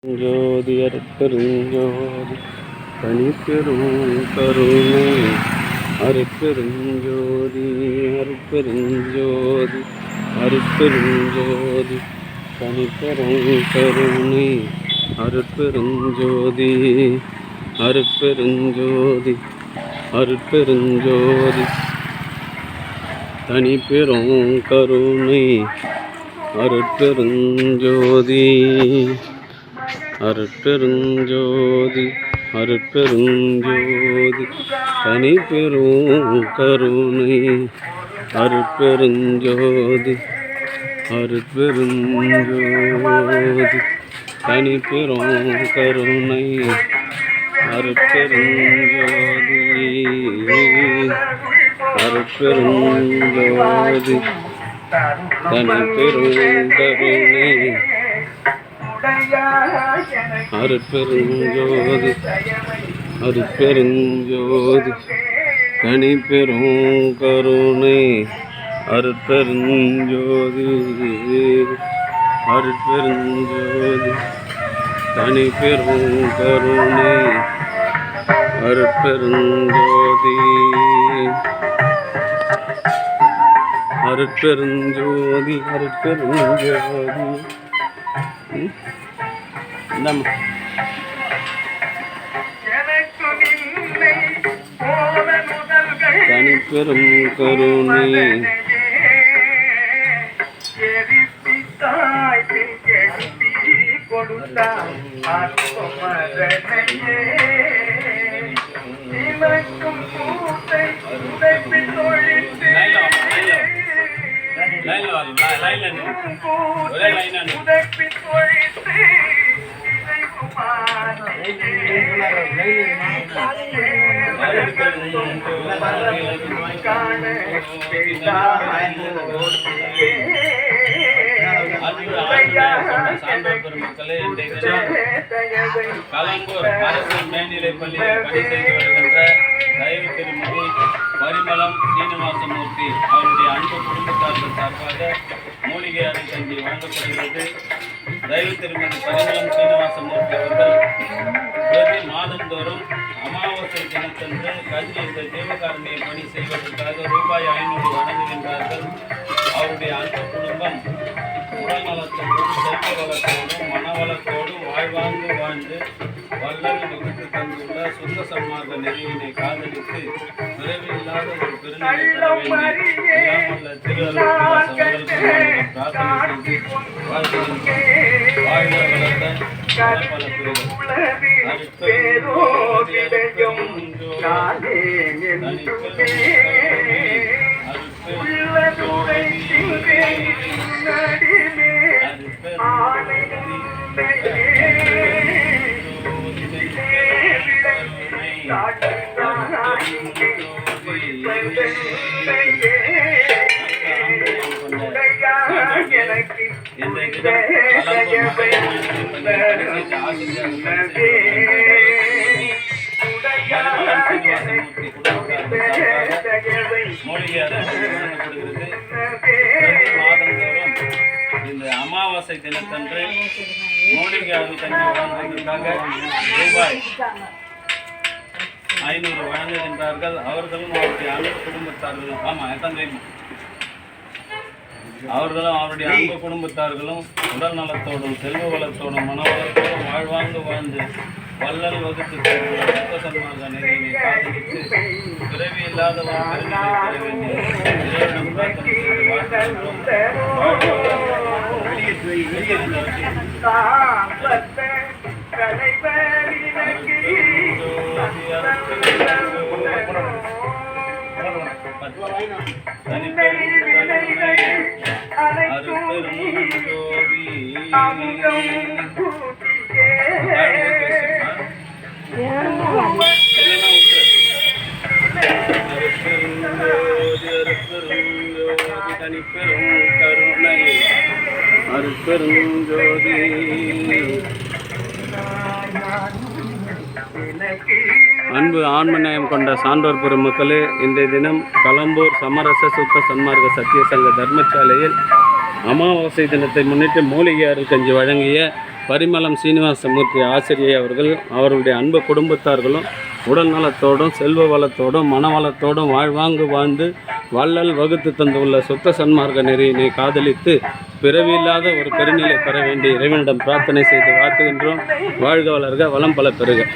ஜோதி அருட்பெருஞ்சோதி தனிப்பெரும் கருணை அருட்பெருஞ்சோதி அருட்பெருஞ்சோதி அருட்பெருஞ்சோதி தனிப்பெரும் கருணை அருட்பெருஞ்சோதி அருட்பெருஞ்சோதி அருட்பெருஞ்சோதி தனிப்பெரும் கருணை அருட்பெருஞ்சோதி அருட்பெருஞ்சோதி அருட்பெருஞ்சோதி தனிப்பெரும் கருணை அருட்பெருஞ்சோதி அருட்பெருஞ்சோதி தனிப்பெரும் கருணை அருட்பெருஞ்சோதி அருட்பெருஞ்சோதி தனிப்பெரும் கருணை அருட்பெருஞ்சோதி அருட்பெருஞ்சோதி தனிப்பெரும் கருணை அருட்பெருஞ்சோதி அருட்பெருஞ்சோதி தனிப்பெரும் கருணை அருட்பெருஞ்சோதி அருட்பெருஞ்சோதி அருட்பெருஞ்சோதி தனிப்பெரும் கருணை மக்களே, கலம்பூர் அரசு மேல்நிலைப் பள்ளியில் பணி செய்து வருகின்ற தயவு திருமதி பரிமளம் சீனிவாசமூர்த்தி அவருடைய அன்பு குடும்பத்தார்கள் சார்பாக மூலிகை அரைக்கஞ்சி வழங்கப்படுகிறது. தயவு திருமதி பரிமளம் சீனிவாசமூர்த்தி அவர்கள் பிரதி மாதந்தோறும் அமாவாசை தினத்தன்று கஞ்சி இந்த ஜீவகாரணியை பணி செய்வதற்காக ரூபாய் 500 வழங்குகின்றார்கள். அவருடைய அன்பு குடும்பம் உடல் நலத்தோடும் செல்வ வளத்தோடும் மனவளத்தோடும் வாழ்வாங்கு வாழ்ந்து வல்லல் வகுத்து தந்துள்ள சுத்த சன்மார்க்க நெறியினை காதலித்து விரைவில்லாத ஒரு பெருநிலை பெற வேண்டி இல்லாமல்ல திருவள்ளுவர் பிரார்த்தனை செய்து வாழ்கின்றோம். வாழ்க வளர்ந்த பல இந்த அமாவாசை தினத்தன்று மூலிகை அருட்கஞ்சி வழங்குவதற்காக ரூபாய் 500 வழங்குகின்றார்கள். அவர்களும் அவருடைய அன்பு குடும்பத்தார்களும் அவர்களும் அவருடைய அன்பு குடும்பத்தார்களும் உடல் நலத்தோடும் செல்வ வளத்தோடும் மனவளத்தோடும் வாழ்வாங்கு வாழ்ந்து வல்லல் வகுத்து சுத்த சன்மார்க்க நெறியினை காதலித்து பிறவி இல்லாத ஒரு பெருநிலை பெற வேண்டிய இறைவனிடம் பிரார்த்தனை செய்து வாழ்த்துகின்றோம். தனிப்பெரும் கருணை அருட்பெருஞ்சோதி அன்பு ஆன்மநேயம் கொண்ட சான்றோர் பெருமக்களே, இன்றைய தினம் கலம்பூர் சமரச சுத்த சன்மார்க்க சத்திய சங்க தர்மசாலையில் அமாவாசை தினத்தை முன்னிட்டு மூலிகை அருட்கஞ்சி வழங்கிய பரிமளம் சீனிவாசமூர்த்தி ஆசிரியை அவர்கள் அவருடைய அன்பு குடும்பத்தார்களும் உடல் நலத்தோடும் செல்வ வளத்தோடும் மனவளத்தோடும் வாழ்வாங்கு வாழ்ந்து வள்ளல் வகுத்து தந்துள்ள சுத்த சன்மார்க்க நெறியினை காதலித்து பிறவியில்லாத ஒரு பெருநிலை பெற வேண்டி இறைவனிடம் பிரார்த்தனை செய்து வாழ்த்துகின்றோம். வாழ்க வளர்க, வளம் பல பெறுக.